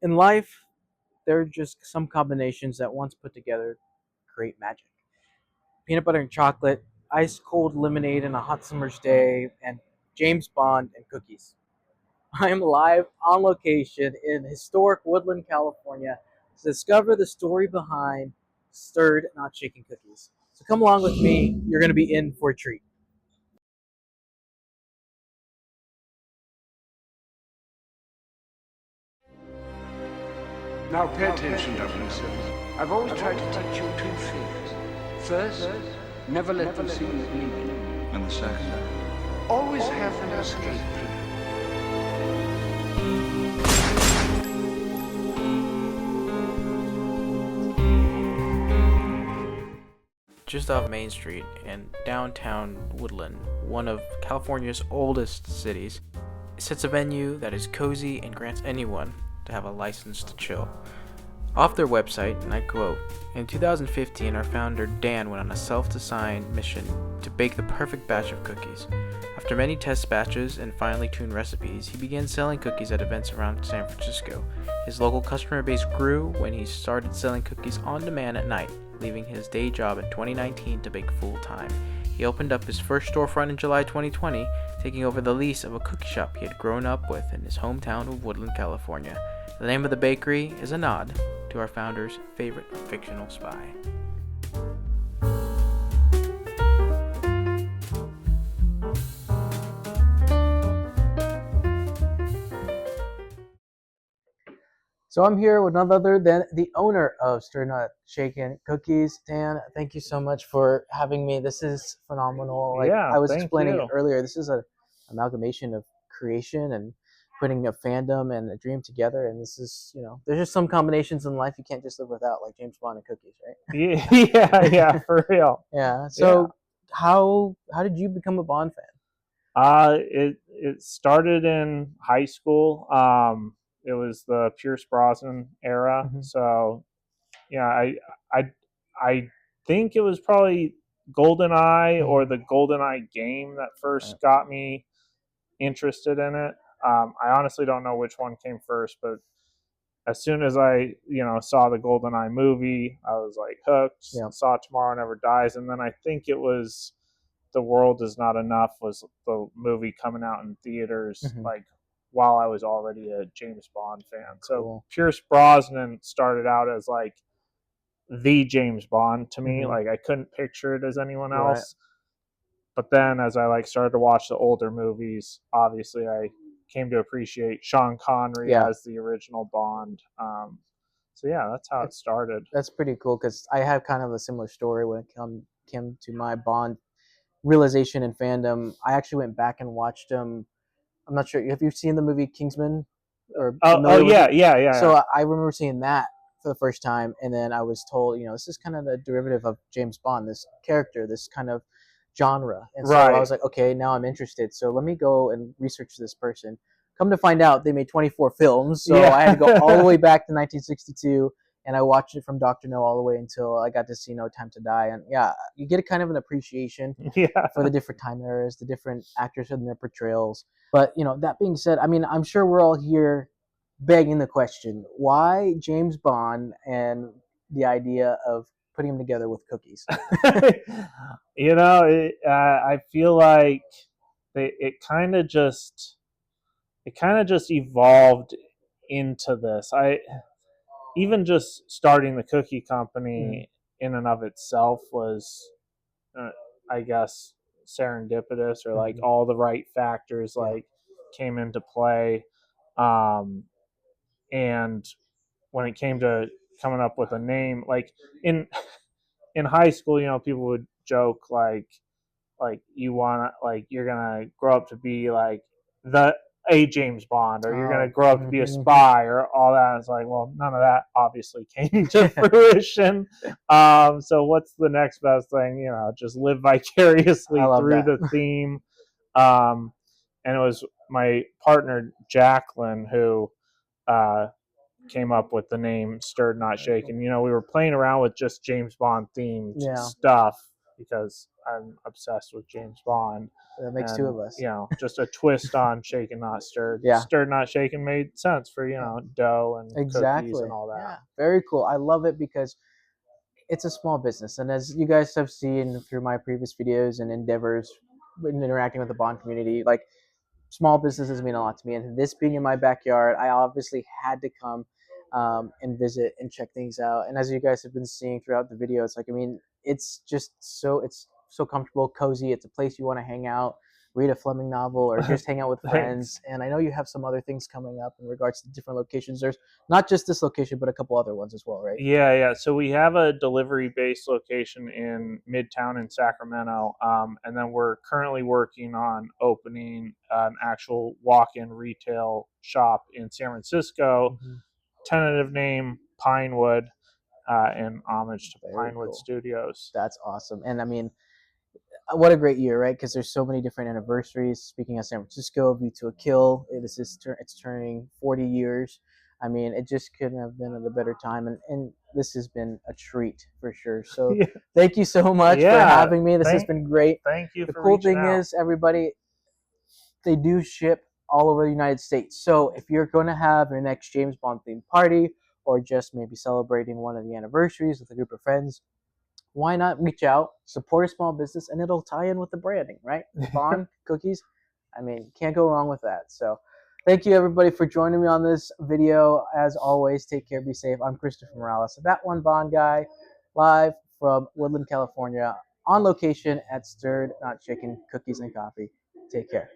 In life, there are just some combinations that once put together create magic. Peanut butter and chocolate, ice cold lemonade on a hot summer's day, and James Bond and cookies. I am live on location in historic Woodland, California to discover the story behind stirred, not shaken cookies. So come along with me, you're going to be in for a treat. Now pay attention, 007. I've always tried to teach you two things. First, never let them see you bleeding. And the second? Always have an escape. Just off Main Street in downtown Woodland, one of California's oldest cities, sits a venue that is cozy and grants anyone to have a license to chill. Off their website, and I quote, "In 2015, our founder Dan went on a self-designed mission to bake the perfect batch of cookies. After many test batches and finely tuned recipes, he began selling cookies at events around San Francisco. His local customer base grew when he started selling cookies on demand at night, leaving his day job in 2019 to bake full-time. He opened up his first storefront in July 2020, taking over the lease of a cookie shop he had grown up with in his hometown of Woodland, California. The name of the bakery is a nod to our founder's favorite fictional spy." So I'm here with none other than the owner of Stir Not Shaken Cookies. Dan, thank you so much for having me. This is phenomenal. Like Yeah, I was thank explaining you. earlier, this is a amalgamation of creation and putting a fandom and a dream together. And this is, there's just some combinations in life you can't just live without, like James Bond and cookies, right? Yeah, for real. Yeah. So how did you become a Bond fan? It started in high school. It was the Pierce Brosnan era. Mhm. So yeah, I I think it was probably GoldenEye or the GoldenEye game that first got me interested in it. I honestly don't know which one came first, but as soon as I, saw the GoldenEye movie, I was like hooked. Yeah. Saw Tomorrow Never Dies, and then I think it was The World Is Not Enough was the movie coming out in theaters, Mhm. like while I was already a James Bond fan. So Cool. Pierce Brosnan started out as like the James Bond to me. Mhm. Like I couldn't picture it as anyone Right. else. But then as I started to watch the older movies, obviously I came to appreciate Sean Connery as the original Bond. So yeah, that's how it started. That's pretty cool because I have kind of a similar story when it came to my Bond realization and fandom. I actually went back and watched them. I'm not sure. Have you seen the movie Kingsman or Oh familiar with yeah, it? yeah. So I remember seeing that for the first time, and then I was told, this is kind of the derivative of James Bond, this character, this kind of genre. And so I Right. was like, okay, now I'm interested. So let me go and research this person. Come to find out, they made 24 films, so Yeah. I had to go all the way back to 1962, and I watched it from Dr. No all the way until I got to see No Time to Die. And yeah, you get a kind of an appreciation Yeah. for the different time eras, the different actors and their portrayals. But that being said, I mean, I'm sure we're all here begging the question: why James Bond and the idea of putting him together with cookies? I feel like it kind of just evolved into this. I even just starting the cookie company in and of itself was, I guess, serendipitous, or like all the right factors like came into play. And when it came to coming up with a name, like in high school, people would joke like you want to, like, you're gonna grow up to be like the a James Bond, or you're gonna grow up to be a spy, or all that. It's like, well, none of that obviously came to fruition. So what's the next best thing? Just live vicariously through the theme. And it was my partner Jacqueline who came up with the name Stirred Not Shaken. We were playing around with just James Bond themed stuff because I'm obsessed with James Bond. That makes And, two of us. You know, just a twist on shaken not stirred. Yeah. Stirred not shaken made sense for, you know, dough and cookies and all that. Yeah, very cool. I love it because it's a small business, and as you guys have seen through my previous videos and endeavors in interacting with the Bond community, like, small businesses mean a lot to me, and this being in my backyard, I obviously had to come and visit and check things out. And as you guys have been seeing throughout the video, it's like, I mean, it's so comfortable, cozy. It's a place you want to hang out, read a Fleming novel, or just hang out with friends. And I know you have some other things coming up in regards to different locations. There's not just this location, but a couple other ones as well, right? Yeah. So we have a delivery-based location in Midtown in Sacramento, and then we're currently working on opening an actual walk-in retail shop in San Francisco. Tentative name Pinewood, in homage to Very Pinewood cool. Studios. That's awesome. And I mean, what a great year, right? Because there's so many different anniversaries. Speaking of San Francisco, View to a Kill, it's turning 40 years. I mean, it just couldn't have been at a better time, and this has been a treat for sure. So Yeah. thank you so much for having me. This has been great. Thank you. The for cool reaching thing out. is, everybody, they do ship all over the United States. So if you're going to have your next James Bond themed party, or just maybe celebrating one of the anniversaries with a group of friends, why not reach out, support a small business, and it'll tie in with the branding, right? Bond cookies, I mean, can't go wrong with that. So thank you, everybody, for joining me on this video. As always, take care, be safe. I'm Christopher Morales, that one Bond guy, live from Woodland, California, on location at Stirred Not Shaken Cookies and Coffee. Take care.